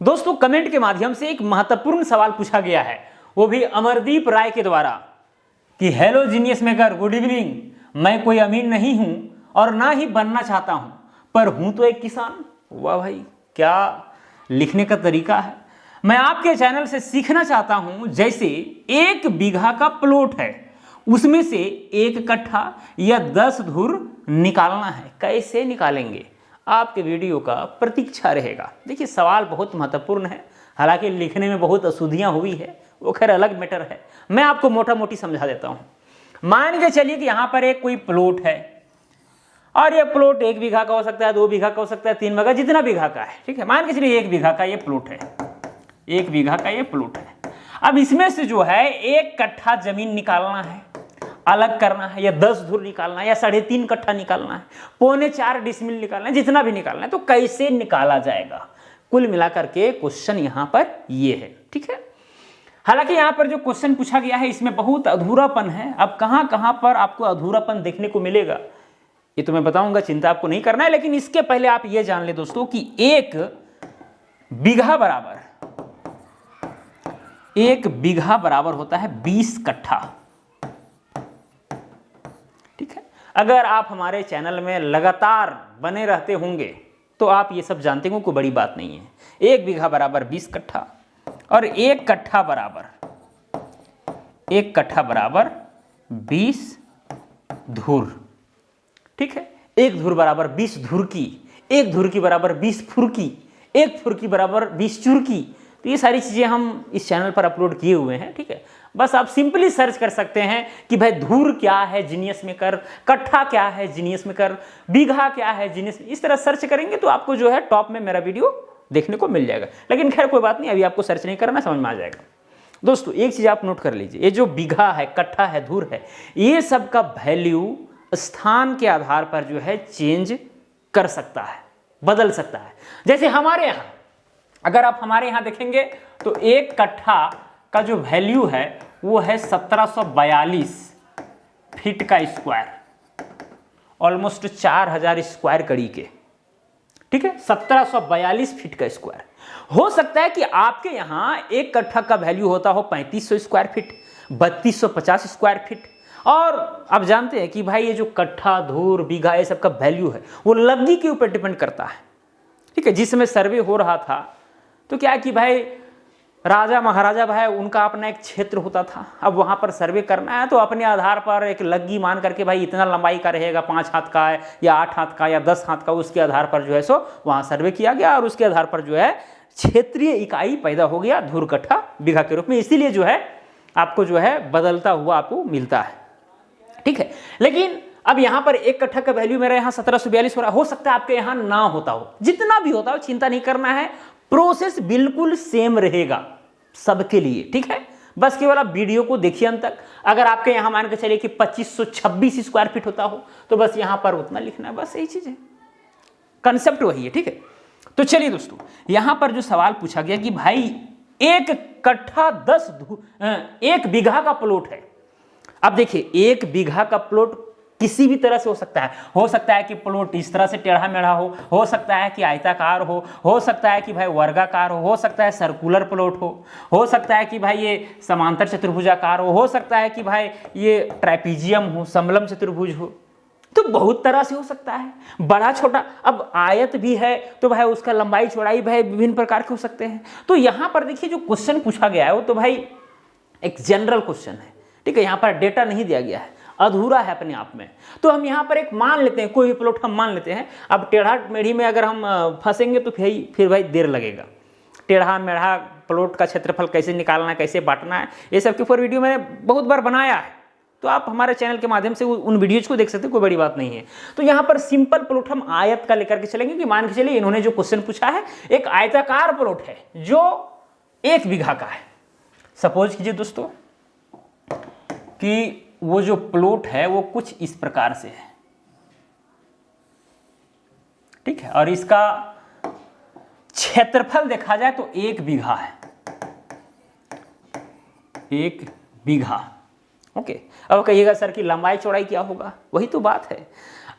दोस्तों कमेंट के माध्यम से एक महत्वपूर्ण सवाल पूछा गया है, वो भी अमरदीप राय के द्वारा कि hello genius maker, good evening. मैं कोई अमीर नहीं हूं और ना ही बनना चाहता हूं, पर हूं तो एक किसान। वाह भाई, क्या लिखने का तरीका है। मैं आपके चैनल से सीखना चाहता हूं, जैसे 1 बीघा का प्लॉट है, उसमें से 1 कट्ठा या 10 धुर निकालना है, कैसे निकालेंगे? आपके वीडियो का प्रतीक्षा रहेगा। देखिए सवाल बहुत महत्वपूर्ण है, हालांकि लिखने में बहुत अशुद्धियां हुई है, वो खैर अलग मैटर है। मैं आपको मोटा मोटी समझा देता हूं। मान के चलिए कि यहां पर एक कोई प्लॉट है और ये प्लॉट 1 बीघा का हो सकता है, 2 बीघा का हो सकता है, 3 बीघा, जितना बीघा का है, ठीक है। मान के चलिए 1 बीघा का ये प्लॉट है, 1 बीघा का ये प्लॉट है। अब इसमें से जो है 1 कट्ठा जमीन निकालना है, अलग करना है, या 10 धुर निकालना है, या 3.5 कट्ठा निकालना है, 3.25 डिसमिल निकालना है, जितना भी निकालना है। तो कैसे निकाला जाएगा? कुल मिलाकर के क्वेश्चन यहां पर ये है, ठीक है। हालांकि यहां पर जो क्वेश्चन पूछा गया है इसमें बहुत अधूरापन है। अब कहां कहां पर आपको अधूरापन देखने को मिलेगा ये तो मैं बताऊंगा, चिंता आपको नहीं करना है। लेकिन इसके पहले आप ये जान ले दोस्तों कि 1 बीघा बराबर होता है 20 कट्ठा, ठीक है। अगर आप हमारे चैनल में लगातार बने रहते होंगे तो आप ये सब जानते होंगे, कोई बड़ी बात नहीं है। 1 बीघा बराबर 20 कट्ठा और 1 कट्ठा बराबर 20 धुर, ठीक है। 1 धुर बराबर 20 धुर की, 1 धुर की बराबर 20 फुरकी, 1 फुरकी बराबर 20 चुरकी। तो ये सारी चीजें हम इस चैनल पर अपलोड किए हुए हैं, ठीक है। बस आप सिंपली सर्च कर सकते हैं कि भाई धुर क्या है जीनियस मेकर, कट्ठा क्या है जीनियस मेकर, बीघा क्या है जीनियस। इस तरह सर्च करेंगे तो आपको जो है टॉप में मेरा वीडियो देखने को मिल जाएगा। लेकिन खैर कोई बात नहीं, अभी आपको सर्च नहीं करना, समझ में आ जाएगा। दोस्तों एक चीज आप नोट कर लीजिए, ये जो बीघा है, कट्ठा है, धुर है, ये सब का वैल्यू स्थान के आधार पर जो है चेंज कर सकता है, बदल सकता है। जैसे हमारे यहाँ, अगर आप हमारे यहाँ देखेंगे तो 1 कट्ठा का जो वैल्यू है वो है 1742 फीट का स्क्वायर, ऑलमोस्ट 4000 स्क्वायर कड़ी के, ठीक है। 1742 फीट का स्क्वायर। हो सकता है कि आपके यहाँ 1 कट्ठा का वैल्यू होता हो 3500 स्क्वायर फीट, 3250 स्क्वायर फीट। और आप जानते हैं कि भाई ये जो कट्ठा, धुर, बीघा, ये सब का वैल्यू है वो लग्गी के ऊपर डिपेंड करता है, ठीक है। जिस समय सर्वे हो रहा था तो क्या कि भाई राजा महाराजा भाई उनका अपना एक क्षेत्र होता था, अब वहां पर सर्वे करना है तो अपने आधार पर एक लग्गी मान करके भाई इतना लंबाई का रहेगा, 5 हाथ का है या 8 हाथ का या 10 हाथ का, उसके आधार पर जो है सो वहां सर्वे किया गया और उसके आधार पर जो है क्षेत्रीय इकाई पैदा हो गया धुर, कट्ठा, बीघा के रूप में। इसीलिए जो है आपको जो है बदलता हुआ आपको मिलता है, ठीक है। लेकिन अब यहां पर 1 कट्ठा का वैल्यू मेरा यहां 1742 हो रहा है, हो सकता है आपके यहां ना होता हो। जितना भी होता हो चिंता नहीं करना है, प्रोसेस बिल्कुल सेम रहेगा सबके लिए, ठीक है। बस केवल आप वीडियो को देखिए अंत तक। अगर आपके यहां मान के चलिए कि 2526 स्क्वायर फीट होता हो तो बस यहां पर उतना लिखना है, बस यही चीज है, कंसेप्ट वही है, ठीक है। तो चलिए दोस्तों, यहां पर जो सवाल पूछा गया कि भाई 1 कट्ठा 1 बीघा का प्लॉट है। अब देखिए 1 बीघा का प्लॉट किसी भी तरह से हो सकता है कि प्लॉट इस तरह से टेढ़ा मेढ़ा हो सकता है कि आयताकार हो सकता है कि भाई वर्गाकार हो सकता है सर्कुलर प्लॉट हो सकता है कि भाई ये समांतर चतुर्भुजाकार हो सकता है कि भाई ये ट्राइपीजियम हो, समलम चतुर्भुज हो। तो बहुत तरह से हो सकता है, बड़ा छोटा। अब आयत भी है तो भाई उसका लंबाई चौड़ाई भाई विभिन्न प्रकार के हो सकते हैं। तो यहां पर देखिए जो क्वेश्चन पूछा गया है वो तो भाई एक जनरल क्वेश्चन है, ठीक है। यहां पर डेटा नहीं दिया गया है, अधूरा है अपने आप में। तो हम यहां पर एक मान लेते हैं, कोई भी प्लॉट हम मान लेते हैं। अब टेढ़ा मेढ़ी में अगर हम फंसेंगे तो फिर भाई देर लगेगा। टेढ़ा मेढ़ा प्लॉट का क्षेत्रफल कैसे निकालना है, कैसे बांटना है, ये सब के ऊपर वीडियो मैंने बहुत बार बनाया है, तो आप हमारे चैनल के माध्यम से उन वीडियोज को देख सकते हैं, कोई बड़ी बात नहीं है। तो यहाँ पर सिंपल प्लॉट हम आयत का लेकर के चलेंगे कि मान के चलिए इन्होंने जो क्वेश्चन पूछा है एक आयताकार प्लॉट है जो 1 बीघा का है। सपोज कीजिए दोस्तों कि वो जो प्लॉट है वो कुछ इस प्रकार से है, ठीक है। और इसका क्षेत्रफल देखा जाए तो 1 बीघा है, 1 बीघा, ओके। अब कहिएगा सर की लंबाई चौड़ाई क्या होगा, वही तो बात है।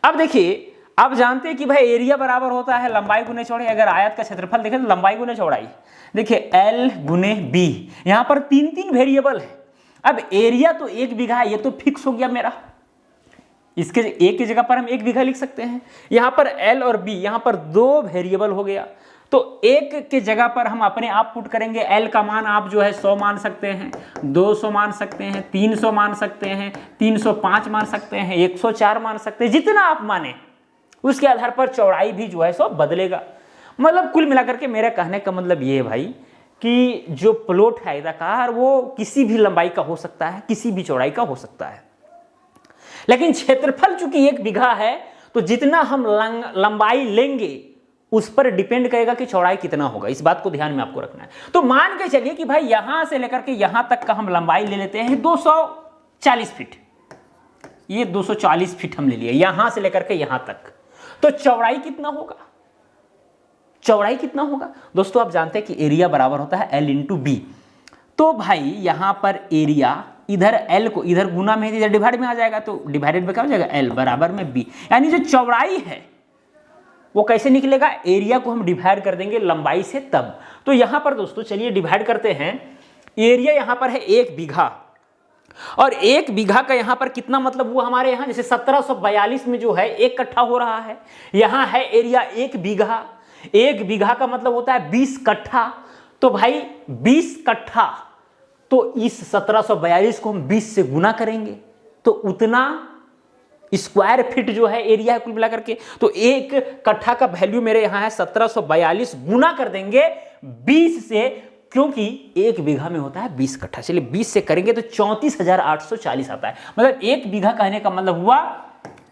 अब देखिए अब जानते हैं कि भाई एरिया बराबर होता है लंबाई गुने चौड़ाई। अगर आयत का क्षेत्रफल देखें तो लंबाई गुने चौड़ाई, देखिए L गुने B, यहाँ पर 3 वेरिएबल है। अब एरिया तो 1 बीघा है, ये तो फिक्स हो गया मेरा, इसके एक की जगह पर हम 1 बीघा लिख सकते हैं। यहाँ पर L और B, यहाँ पर 2 वेरिएबल हो गया, तो 1 के जगह पर हम अपने आप पुट करेंगे। L का मान आप जो है 100 मान सकते हैं, 200 मान सकते हैं, 300 मान सकते हैं, 305 मान सकते हैं, 104 मान सकते हैं, जितना आप माने उसके आधार पर चौड़ाई भी जो है सो बदलेगा। मतलब कुल मिलाकर के मेरा कहने का मतलब ये है भाई कि जो प्लॉट है आयताकार वो किसी भी लंबाई का हो सकता है, किसी भी चौड़ाई का हो सकता है, लेकिन क्षेत्रफल चूंकि 1 बीघा है तो जितना हम लंबाई लेंगे उस पर डिपेंड करेगा कि चौड़ाई कितना होगा। इस बात को ध्यान में आपको रखना है। तो मान के चलिए कि भाई यहां से लेकर के यहां तक का हम लंबाई ले लेते हैं 240 फीट, ये 240 फीट हम ले लिए यहां से लेकर के यहां तक, तो चौड़ाई कितना होगा? चौड़ाई कितना होगा दोस्तों? आप जानते हैं कि एरिया बराबर होता है L इंटू बी। तो भाई यहां पर एरिया इधर L को इधर गुना में इधर डिवाइड में आ जाएगा, तो डिवाइडेड में क्या हो जाएगा? L बराबर में B, यानी जो चौड़ाई है वो कैसे निकलेगा? एरिया को हम डिवाइड कर देंगे लंबाई से तब। तो यहां पर दोस्तों चलिए डिवाइड करते हैं। एरिया यहां पर है 1 बीघा, और 1 बीघा का यहां पर कितना मतलब हुआ हमारे यहां, जैसे 1742 में जो है 1 कट्ठा हो रहा है, यहां है एरिया 1 बीघा। 1 बीघा का मतलब होता है 20 कट्ठा। तो भाई 20 कट्ठा, तो इस 1742 को हम 20 से गुना करेंगे तो उतना स्क्वायर फीट जो है एरिया है कुल मिलाकर के। तो 1 कट्ठा का वैल्यू मेरे यहां है 1742, गुना कर देंगे 20 से, क्योंकि 1 बीघा में होता है 20 कट्ठा। चलिए 20 से करेंगे तो 34,840 आता है। मतलब 1 बीघा कहने का मतलब हुआ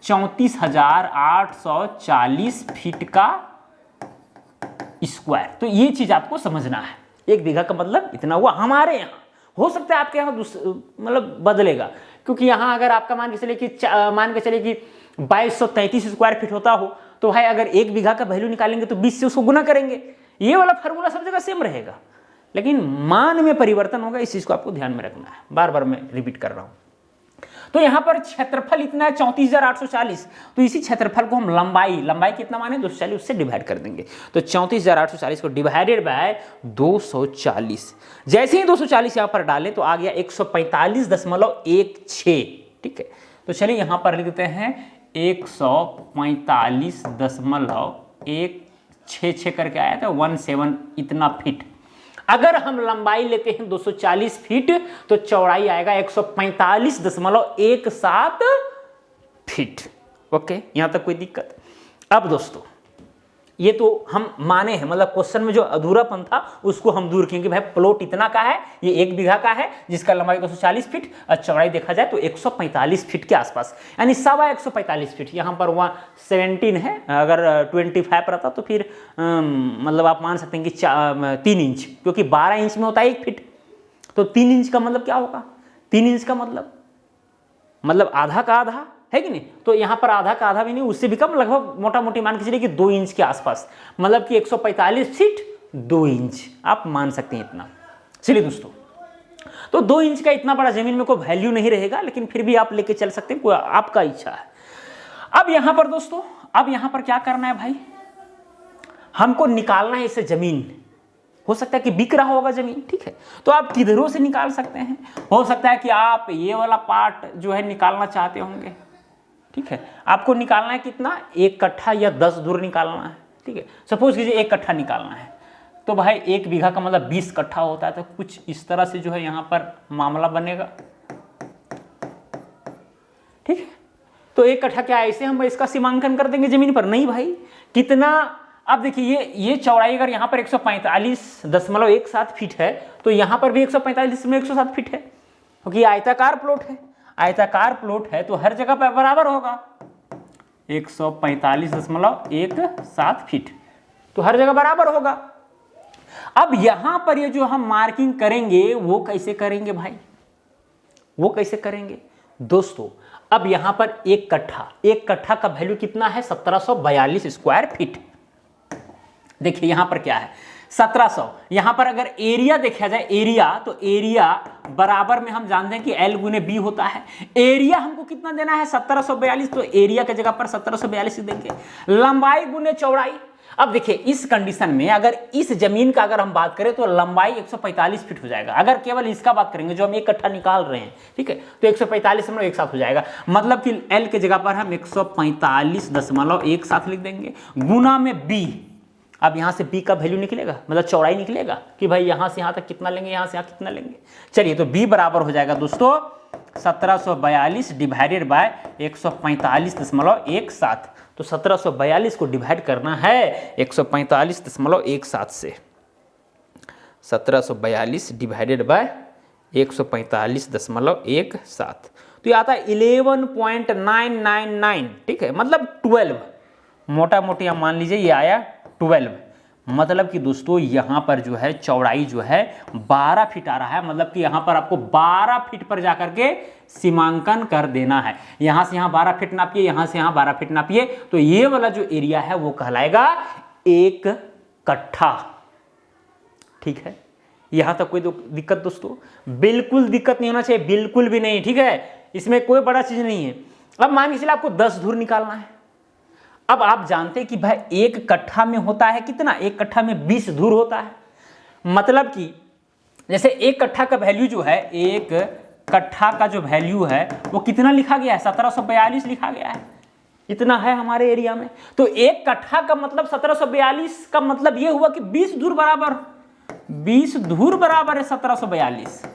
34,840 फीट का स्क्वायर। तो ये चीज आपको समझना है, 1 बीघा का मतलब इतना हुआ हमारे यहाँ। हो सकता है आपके यहाँ मतलब बदलेगा, क्योंकि यहाँ अगर आपका मान के चलिए कि 2233 स्क्वायर फीट होता हो, तो भाई अगर 1 बीघा का वैल्यू निकालेंगे तो 20 से उसको गुना करेंगे। ये वाला फार्मूला सब जगह सेम रहेगा, लेकिन मान में परिवर्तन होगा। इस चीज को आपको ध्यान में रखना है, बार बार मैं रिपीट कर रहा हूं। तो यहां पर क्षेत्रफल इतना है 34,840, तो इसी क्षेत्रफल को हम लंबाई कितना माने 240, उससे डिवाइड कर देंगे। तो 34,840 को डिवाइडेड बाय 240, जैसे ही 240 यहां पर डालें तो आ गया 145.16। ठीक है, तो चलिए यहां पर लिख देते हैं 145.16 करके आया था 17 इतना फीट। अगर हम लंबाई लेते हैं 240 फीट तो चौड़ाई आएगा 145.17 फीट। ओके, यहां तक कोई दिक्कत? अब दोस्तों ये तो हम माने हैं, मतलब क्वेश्चन में जो अधूरापन था उसको हम दूर किए कि भाई प्लॉट इतना का है, ये 1 बीघा का है जिसका लंबाई 240 फीट और चौड़ाई देखा जाए तो 145 फीट के आसपास, यानी 145 फीट। यहाँ पर वहाँ 17 है, अगर 25 रहता तो फिर मतलब आप मान सकते हैं कि 3 इंच, क्योंकि 12 इंच में होता है 1 फीट, तो 3 इंच का मतलब क्या होगा? 3 इंच का मतलब आधा का आधा है कि नहीं? तो यहां पर आधा का आधा भी नहीं, उससे भी कम, लगभग मोटा मोटी मान के चलिए कि 2 इंच के आसपास, मतलब कि 145 फीट 2 इंच आप मान सकते हैं इतना। चलिए दोस्तों, तो 2 इंच का इतना बड़ा जमीन में कोई वैल्यू नहीं रहेगा, लेकिन फिर भी आप लेके चल सकते हैं, कोई आपका इच्छा है। अब यहां पर दोस्तों, अब यहां पर क्या करना है भाई, हमको निकालना है इसे जमीन। हो सकता है कि बिक रहा होगा जमीन, ठीक है, तो आप किधरों से निकाल सकते हैं। हो सकता है कि आप ये वाला पार्ट जो है निकालना चाहते होंगे, ठीक है, आपको निकालना है कितना, 1 कट्ठा या 10 धुर निकालना है। ठीक है, सपोज कीजिए 1 कट्ठा निकालना है, तो भाई 1 बीघा का मतलब 20 कट्ठा होता है, तो कुछ इस तरह से जो है यहाँ पर मामला बनेगा। ठीक है, तो 1 कट्ठा क्या ऐसे हम इसका सीमांकन कर देंगे जमीन पर? नहीं भाई, कितना, अब देखिए ये चौड़ाई अगर यहाँ पर 145.17 फीट है तो यहाँ पर भी 145.107 फीट है, क्योंकि आयताकार प्लॉट है। आयताकार प्लॉट है तो हर जगह पर बराबर होगा 145.17 फीट, तो हर जगह बराबर होगा। अब यहां पर ये जो हम मार्किंग करेंगे वो कैसे करेंगे भाई, वो कैसे करेंगे दोस्तों? अब यहां पर 1 कट्ठा का वैल्यू कितना है? 1742 स्क्वायर फीट। देखिए यहां पर क्या है, 1700। यहां पर अगर एरिया देखा जाए, एरिया, तो एरिया बराबर में हम जानते हैं कि L गुने B होता है। एरिया हमको कितना देना है 1742, तो एरिया की जगह पर 1742 देंगे। लंबाई गुने चौड़ाई, अब देखिए इस कंडीशन में अगर इस जमीन का अगर हम बात करें तो लंबाई 145 फीट हो जाएगा। अगर केवल इसका बात करेंगे जो हम एक कट्ठा निकाल रहे हैं, ठीक है, तो 145 हम लोग एक साथ हो जाएगा। मतलब कि L के जगह पर हम 145.17 लिख देंगे, गुना में B। अब यहां से B का वैल्यू निकलेगा, मतलब चौड़ाई निकलेगा कि भाई यहां से यहां तक कितना लेंगे, यहां से यहां कितना लेंगे। चलिए, तो B बराबर हो जाएगा दोस्तों 1742 डिवाइडेड बाय 145.17। तो 1742 को डिवाइड करना है 145.17 से। 1742 डिवाइडेड बाय 145.17, तो ये आता है 11.999, ठीक है, मतलब 12। मोटा मोटी आप मान लीजिए ये आया 12। मतलब कि दोस्तों यहाँ पर जो है चौड़ाई जो है 12 फीट आ रहा है। मतलब कि यहाँ पर आपको 12 फीट पर जाकर के सीमांकन कर देना है। यहाँ से यहाँ 12 फीट नापिए, यहाँ से यहाँ 12 फीट नापिए, तो ये वाला जो एरिया है वो कहलाएगा एक कट्ठा। ठीक है, यहाँ तक कोई दिक्कत दोस्तों? बिल्कुल दिक्कत नहीं होना चाहिए, बिल्कुल भी नहीं, ठीक है, इसमें कोई बड़ा चीज नहीं है। अब मान के चलिए आपको 10 धुर निकालना है। अब आप जानते हैं कि भाई एक कट्ठा में होता है कितना, एक कट्ठा में 20 धुर होता है। मतलब कि जैसे एक कट्ठा का वैल्यू जो है, एक कट्ठा का जो वैल्यू है वो कितना लिखा गया है, 1742 लिखा गया है, इतना है हमारे एरिया में। तो एक कट्ठा का मतलब 1742 का मतलब ये हुआ कि 20 धुर बराबर, 20 धुर बराबर है 1742।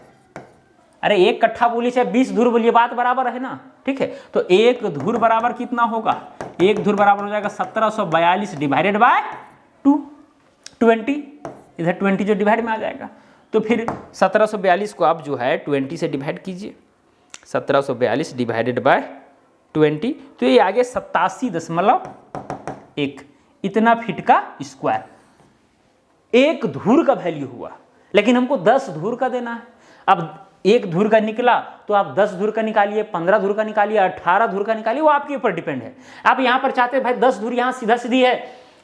अरे एक कट्ठा बोलिए चाहे 20 धुर बोलिए, बात बराबर है ना, ठीक है। तो एक धुर बराबर कितना होगा, एक धुर बराबर हो जाएगा 1742 डिवाइडेड बाय 20, इधर 20 जो डिवाइड में आ जाएगा। तो फिर 1742 को आप जो है 20 से डिवाइड कीजिए, 1742 डिवाइडेड बाय 20, तो ये आ गया 87.1, इतना फीट का स्क्वायर एक धुर का वैल्यू हुआ। लेकिन हमको 10 धुर का देना है। अब एक धुर का निकला तो आप 10 धुर का निकालिए, 15 धुर का निकालिए, 18 धुर का निकालिए, वो आपके ऊपर डिपेंड है। आप यहाँ पर चाहते हैं भाई 10 धुर यहाँ सीधा सीधी है,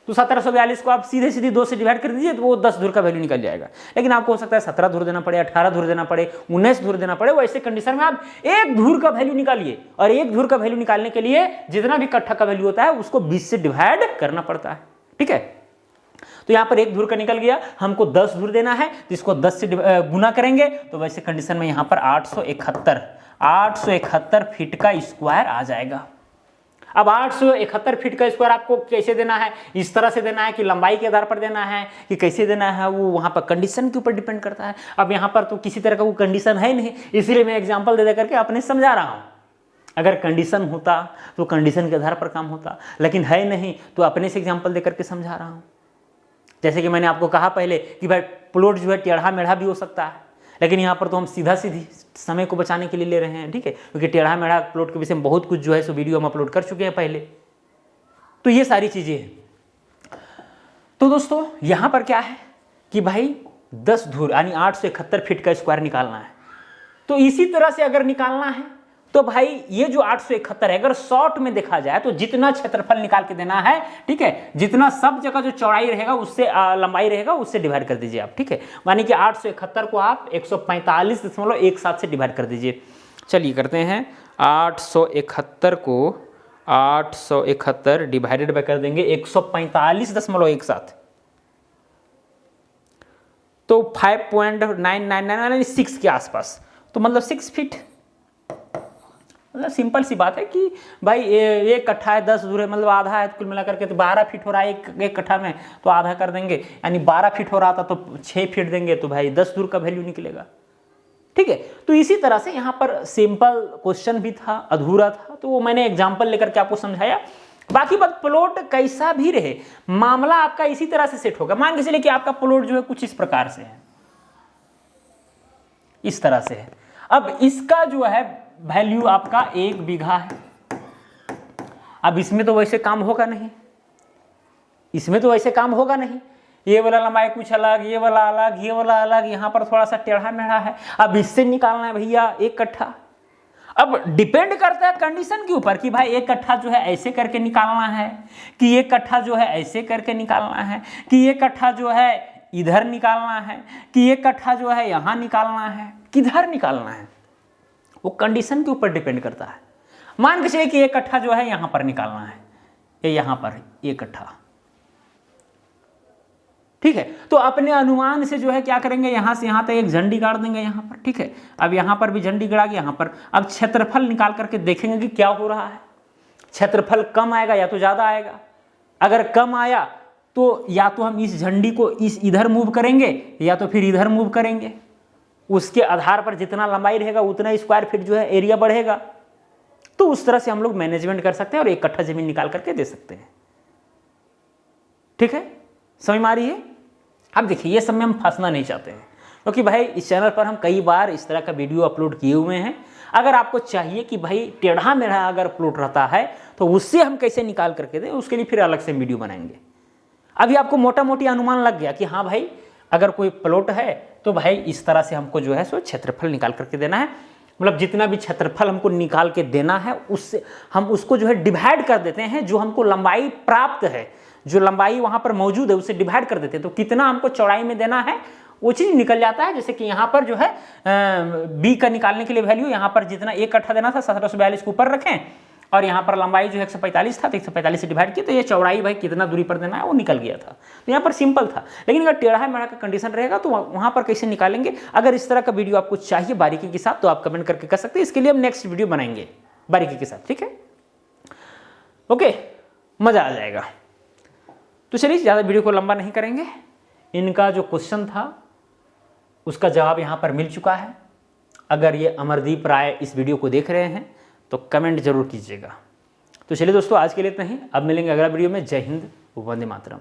तो 1742 को आप सीधे सीधी 2 से डिवाइड कर दीजिए, तो वो 10 धुर का वैल्यू निकल जाएगा। लेकिन आपको हो सकता है 17 धुर देना पड़े, 18 धुर देना पड़े, 19 धुर देना पड़े। वैसे कंडीशन में आप एक धुर का वैल्यू निकालिए, और एक धुर का वैल्यू निकालने के लिए जितना भी कट्ठा का वैल्यू होता है उसको 20 से डिवाइड करना पड़ता है, ठीक है। तो यहां पर एक धुर का निकल गया, हमको 10 धुर देना है, तो इसको 10 से गुना करेंगे, तो वैसे कंडीशन में यहां पर 871 फीट का स्क्वायर आ जाएगा। अब 871 फीट का स्क्वायर आपको कैसे देना है, इस तरह से देना है कि लंबाई के आधार पर देना है कि कैसे देना है, वो वहां पर कंडीशन के ऊपर डिपेंड करता है। अब यहां पर तो किसी तरह का वो कंडीशन है नहीं, इसीलिए मैं एग्जाम्पल दे करके अपने समझा रहा हूं। अगर कंडीशन होता तो कंडीशन के आधार पर काम होता, लेकिन है नहीं तो अपने से एग्जाम्पल दे करके समझा रहा हूं। जैसे कि मैंने आपको कहा पहले कि भाई प्लॉट जो है टेढ़ा मेढ़ा भी हो सकता है, लेकिन यहाँ पर तो हम सीधा सीधी समय को बचाने के लिए ले रहे हैं, ठीक है, क्योंकि टेढ़ा मेढ़ा प्लॉट के विषय में बहुत कुछ जो है सो वीडियो हम अपलोड कर चुके हैं पहले। तो ये सारी चीजें हैं। तो दोस्तों यहाँ पर क्या है कि भाई 10 धुर यानी 871 फीट का स्क्वायर निकालना है। तो इसी तरह से अगर निकालना है तो भाई ये जो 871 है, अगर शॉर्ट में देखा जाए तो जितना क्षेत्रफल निकाल के देना है, ठीक है, जितना सब जगह जो चौड़ाई रहेगा उससे लंबाई रहेगा उससे डिवाइड कर दीजिए आप, ठीक है। मानी कि 871 को आप 145.17 से डिवाइड कर दीजिए। चलिए करते हैं, 871 को 871 डिवाइडेड बाय कर देंगे 145.17, तो 5.999 के आसपास, तो मतलब 6 फीट। मतलब सिंपल सी बात है कि भाई एक कट्ठा है 10 धुर है, मतलब आधा है, कुल मिलाकर के तो 12 फीट हो रहा है एक कट्ठा में, तो आधा कर देंगे, यानी 12 फीट हो रहा था तो 6 फीट देंगे, तो भाई 10 धुर का वैल्यू निकलेगा, ठीक है। तो इसी तरह से यहाँ पर सिंपल क्वेश्चन भी था, अधूरा था, तो वो मैंने एग्जाम्पल लेकर के आपको समझाया। बाकी बात प्लॉट कैसा भी रहे, मामला आपका इसी तरह से सेट होगा। मान के चलिए कि आपका प्लॉट जो है कुछ इस प्रकार से है, इस तरह से है। अब इसका जो है वैल्यू आपका 1 बीघा है। अब इसमें तो वैसे काम होगा नहीं, इसमें तो वैसे काम होगा नहीं, ये वाला लंबाई कुछ अलग, ये वाला अलग, ये वाला अलग, यहाँ पर थोड़ा सा टेढ़ा मेढ़ा है। अब इससे निकालना है भैया 1 कट्ठा। अब डिपेंड करता है कंडीशन के ऊपर कि भाई 1 कट्ठा जो है ऐसे करके निकालना है, कि 1 कट्ठा जो है ऐसे करके निकालना है, कि 1 कट्ठा जो है इधर निकालना है कि 1 कट्ठा जो है यहाँ निकालना है, किधर निकालना है, वो कंडीशन के ऊपर डिपेंड करता है। मान के चलिए कि 1 कट्ठा जो है यहाँ पर निकालना है, या यहाँ पर 1 कट्ठा, ठीक है। तो अपने अनुमान से जो है क्या करेंगे, यहाँ से यहाँ तक एक झंडी गाड़ देंगे यहाँ पर, ठीक है। अब यहाँ पर भी झंडी गड़ा के यहाँ पर, अब क्षेत्रफल निकाल करके देखेंगे कि क्या हो रहा है। क्षेत्रफल कम आएगा या तो ज़्यादा आएगा। अगर कम आया तो या तो हम इस झंडी को इधर मूव करेंगे या तो फिर इधर मूव करेंगे। उसके आधार पर जितना लंबाई रहेगा उतना स्क्वायर फीट जो है एरिया बढ़ेगा। तो उस तरह से हम लोग मैनेजमेंट कर सकते हैं और 1 कट्ठा जमीन निकाल करके दे सकते हैं, ठीक है। समझ में आ रही है। अब देखिए ये सब में हम फंसना नहीं चाहते हैं, क्योंकि भाई इस चैनल पर हम कई बार इस तरह का वीडियो अपलोड किए हुए हैं। अगर आपको चाहिए कि भाई टेढ़ा मेढ़ा अगर प्लॉट रहता है तो उससे हम कैसे निकाल करके दें, उसके लिए फिर अलग से वीडियो बनाएंगे। अभी आपको मोटा मोटी अनुमान लग गया कि हाँ भाई अगर कोई प्लॉट है तो भाई इस तरह से हमको जो है सो क्षेत्रफल निकाल करके देना है। मतलब जितना भी क्षेत्रफल हमको निकाल के देना है उससे हम उसको जो है डिवाइड कर देते हैं। जो हमको लंबाई प्राप्त है, जो लंबाई वहाँ पर मौजूद है उससे डिवाइड कर देते हैं। तो कितना हमको चौड़ाई में देना है वो चीज़ निकल जाता है। जैसे कि यहाँ पर जो है बी का निकालने के लिए वैल्यू यहाँ पर जितना 1 कट्ठा देना था 1742 के ऊपर रखें, और यहाँ पर लंबाई जो 145 था तो 145 से डिवाइड किया, तो ये चौड़ाई भाई कितना दूरी पर देना है वो निकल गया था। तो यहाँ पर सिंपल था। लेकिन अगर टेढ़ा मेढ़ा का कंडीशन रहेगा तो वहाँ पर कैसे निकालेंगे। अगर इस तरह का वीडियो आपको चाहिए बारीकी के साथ तो आप कमेंट करके कर सकते हैं। इसके लिए हम नेक्स्ट वीडियो बनाएंगे बारीकी के साथ, ठीक है। ओके, मज़ा आ जाएगा। तो चलिए ज़्यादा वीडियो को लंबा नहीं करेंगे। इनका जो क्वेश्चन था उसका जवाब यहाँ पर मिल चुका है। अगर ये अमरदीप राय इस वीडियो को देख रहे हैं तो कमेंट जरूर कीजिएगा। तो चलिए दोस्तों आज के लिए इतना ही। अब मिलेंगे अगला वीडियो में। जय हिंद, वंदे मातरम।